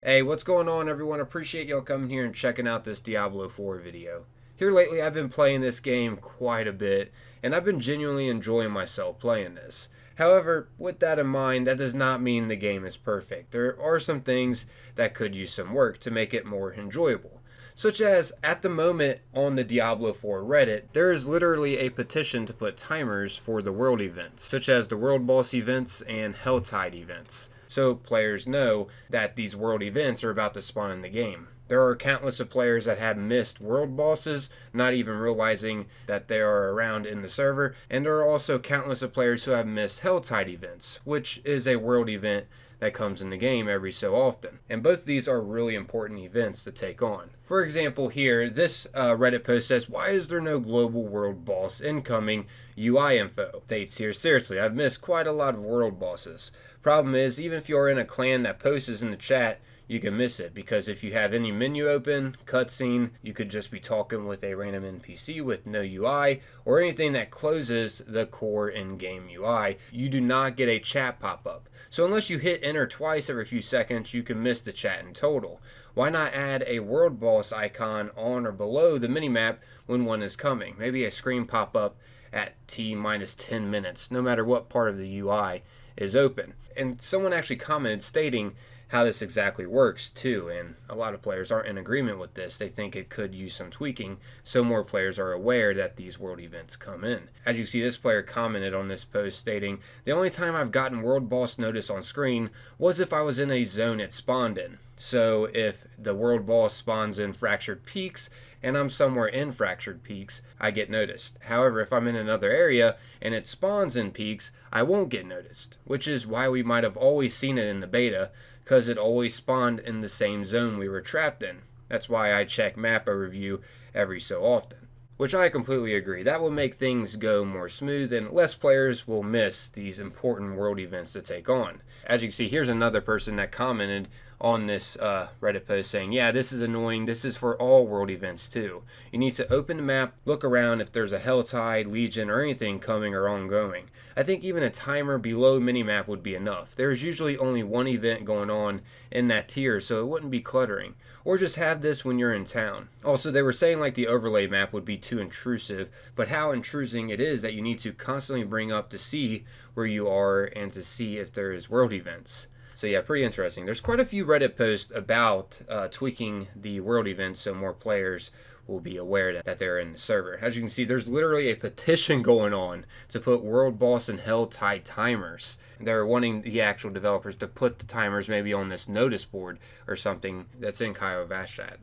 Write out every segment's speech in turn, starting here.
Hey, what's going on, everyone? Appreciate y'all coming here and checking out this Diablo 4 video. Here lately, I've been playing this game quite a bit, and I've been genuinely enjoying myself playing this. However, with that in mind, that does not mean the game is perfect. There are some things that could use some work to make it more enjoyable. Such as, at the moment on the Diablo 4 Reddit, there is literally a petition to put timers for the world events, such as the world boss events and helltide events, so players know that these world events are about to spawn in the game. There are countless of players that have missed world bosses, not even realizing that they are around in the server, and there are also countless of players who have missed Helltide events, which is a world event that comes in the game every so often. And both of these are really important events to take on. For example, here, this Reddit post says, "Why is there no global world boss incoming UI info?" States here, "Seriously, I've missed quite a lot of world bosses. Problem is, even if you're in a clan that posts in the chat, you can miss it, because if you have any menu open, cutscene, you could just be talking with a random NPC with no UI, or anything that closes the core in-game UI, you do not get a chat pop-up. So unless you hit enter twice every few seconds, you can miss the chat in total. Why not add a world boss icon on or below the minimap when one is coming? Maybe a screen pop-up at T minus 10 minutes, no matter what part of the UI is open." And someone actually commented stating how this exactly works too, and a lot of players aren't in agreement with this. They think it could use some tweaking so more players are aware that these world events come in. As you see, this player commented on this post stating, "The only time I've gotten world boss notice on screen was if I was in a zone it spawned in. So if the world boss spawns in Fractured Peaks and I'm somewhere in Fractured Peaks, I get noticed. However, if I'm in another area and it spawns in Peaks, I won't get noticed," which is why we might have always seen it in the beta, because it always spawned in the same zone we were trapped in. That's why I check map overview every so often. Which I completely agree. That will make things go more smooth and less players will miss these important world events to take on. As you can see, here's another person that commented on this Reddit post saying, "Yeah, this is annoying. This is for all world events too. You need to open the map, look around if there's a Helltide, Legion, or anything coming or ongoing. I think even a timer below minimap would be enough. There's usually only one event going on in that tier, so it wouldn't be cluttering. Or just have this when you're in town." Also, they were saying like the overlay map would be too intrusive, but how intrusing it is that you need to constantly bring up to see where you are and to see if there is world events. So yeah, pretty interesting. There's quite a few Reddit posts about tweaking the world events so more players will be aware that they're in the server. As you can see, there's literally a petition going on to put world boss and helltide timers. They're wanting the actual developers to put the timers maybe on this notice board or something that's in Kaiovashad,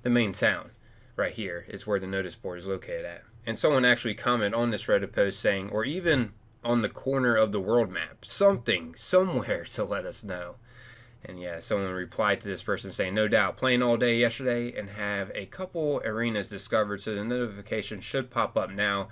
the main town. Right here is where the notice board is located at. And someone actually commented on this Reddit post saying, or even on the corner of the world map, something, somewhere to let us know. And yeah, someone replied to this person saying, "No doubt, playing all day yesterday and have a couple arenas discovered, so the notification should pop up now,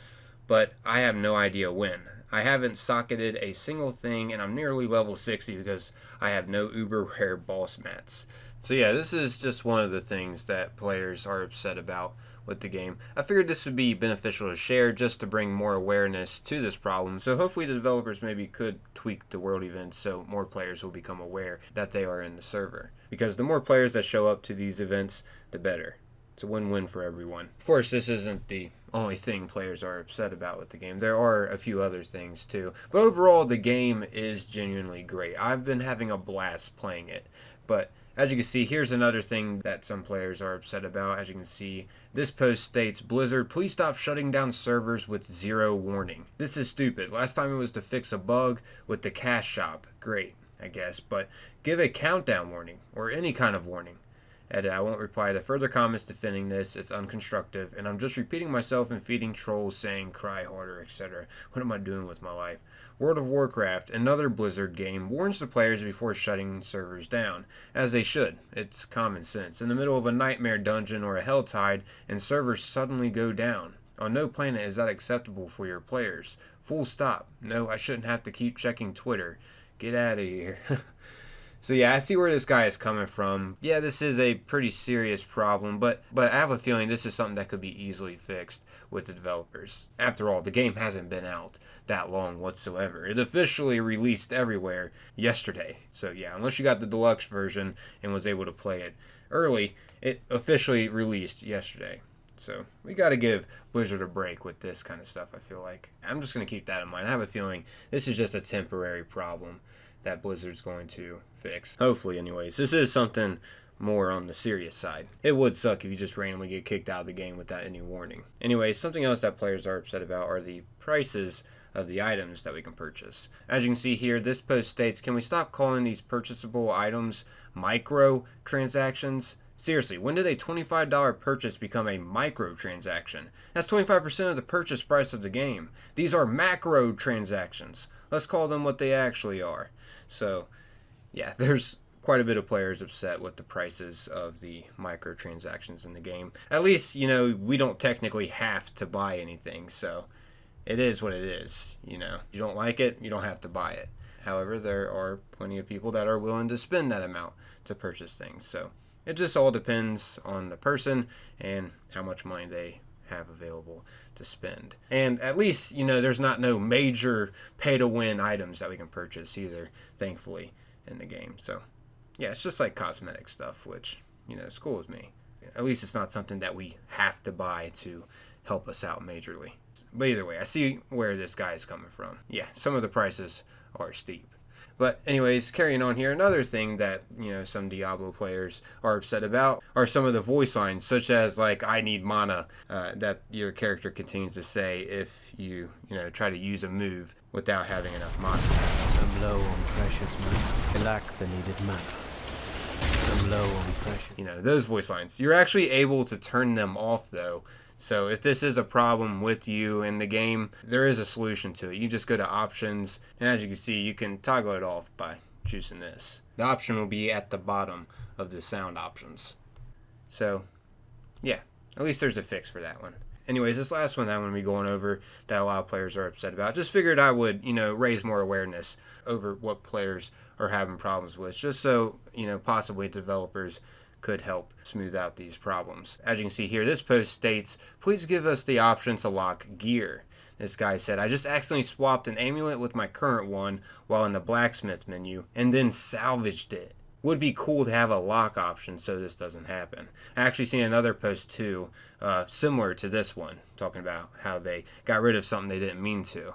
but I have no idea when. I haven't socketed a single thing and I'm nearly level 60 because I have no uber rare boss mats." So yeah, this is just one of the things that players are upset about with the game. I figured this would be beneficial to share just to bring more awareness to this problem. So hopefully the developers maybe could tweak the world events so more players will become aware that they are in the server. Because the more players that show up to these events, the better. It's a win-win for everyone. Of course, this isn't the only thing players are upset about with the game. There are a few other things too. But overall, the game is genuinely great. I've been having a blast playing it. But as you can see, here's another thing that some players are upset about. As you can see, this post states, "Blizzard, please stop shutting down servers with zero warning. This is stupid. Last time it was to fix a bug with the cash shop. Great, I guess. But give a countdown warning or any kind of warning." Edit, "I won't reply to further comments defending this. It's unconstructive, and I'm just repeating myself and feeding trolls saying cry harder, etc. What am I doing with my life?" World of Warcraft, another Blizzard game, warns the players before shutting servers down, as they should. It's common sense. In the middle of a nightmare dungeon or a helltide, and servers suddenly go down. On no planet is that acceptable for your players. Full stop. No, I shouldn't have to keep checking Twitter. Get out of here. So yeah, I see where this guy is coming from. Yeah, this is a pretty serious problem, but I have a feeling this is something that could be easily fixed with the developers. After all, the game hasn't been out that long whatsoever. It officially released everywhere yesterday. So yeah, unless you got the deluxe version and was able to play it early, it officially released yesterday. So we got to give Blizzard a break with this kind of stuff, I feel like. I'm just going to keep that in mind. I have a feeling this is just a temporary problem that Blizzard's going to fix. Hopefully, anyways. This is something more on the serious side. It would suck if you just randomly get kicked out of the game without any warning. Anyways, something else that players are upset about are the prices of the items that we can purchase. As you can see here, this post states, can we stop calling these purchasable items microtransactions? Seriously, when did a $25 purchase become a microtransaction? That's 25% of the purchase price of the game. These are macro transactions. Let's call them what they actually are. So, yeah, there's quite a bit of players upset with the prices of the microtransactions in the game. At least, you know, we don't technically have to buy anything, so it is what it is. You know, you don't like it, you don't have to buy it. However, there are plenty of people that are willing to spend that amount to purchase things. So it just all depends on the person and how much money they have available to spend. And at least, you know, there's not no major pay-to-win items that we can purchase either, thankfully, in the game. So, yeah, it's just like cosmetic stuff, which, you know, it's cool with me. At least it's not something that we have to buy to help us out majorly. But either way, I see where this guy is coming from. Yeah, some of the prices are steep. But anyways, carrying on here, another thing that, you know, some Diablo players are upset about are some of the voice lines, such as like "I need mana" that your character continues to say if you try to use a move without having enough mana. I'm low on precious mana. I lack the needed mana. I'm low on precious. You know, those voice lines. You're actually able to turn them off though. So if this is a problem with you in the game, there is a solution to it. You just go to options, and as you can see, you can toggle it off by choosing this. The option will be at the bottom of the sound options. So, yeah, at least there's a fix for that one. Anyways, this last one that I'm going to be going over that a lot of players are upset about, just figured I would, raise more awareness over what players are having problems with, just so, possibly developers could help smooth out these problems. As you can see here, this post states, please give us the option to lock gear. This guy said, I just accidentally swapped an amulet with my current one while in the blacksmith menu and then salvaged it. Would be cool to have a lock option so this doesn't happen. I actually seen another post too, similar to this one, talking about how they got rid of something they didn't mean to.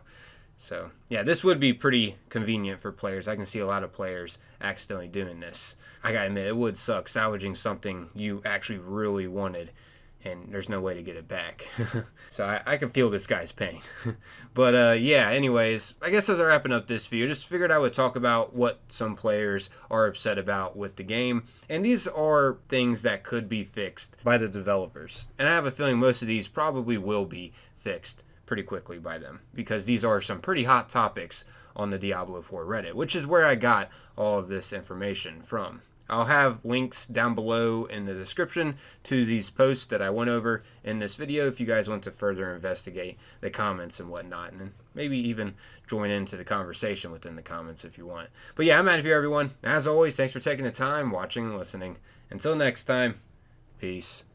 So, yeah, this would be pretty convenient for players. I can see a lot of players accidentally doing this. I gotta admit, it would suck salvaging something you actually really wanted, and there's no way to get it back. So I can feel this guy's pain. But, yeah, anyways, I guess as I'm wrapping up this video, just figured I would talk about what some players are upset about with the game. And these are things that could be fixed by the developers. And I have a feeling most of these probably will be fixed pretty quickly by them, because these are some pretty hot topics on the Diablo 4 Reddit, which is where I got all of this information from. I'll have links down below in the description to these posts that I went over in this video if you guys want to further investigate the comments and whatnot, and maybe even join into the conversation within the comments if you want. But yeah, I'm out of here, everyone. As always, thanks for taking the time, watching and listening. Until next time, peace.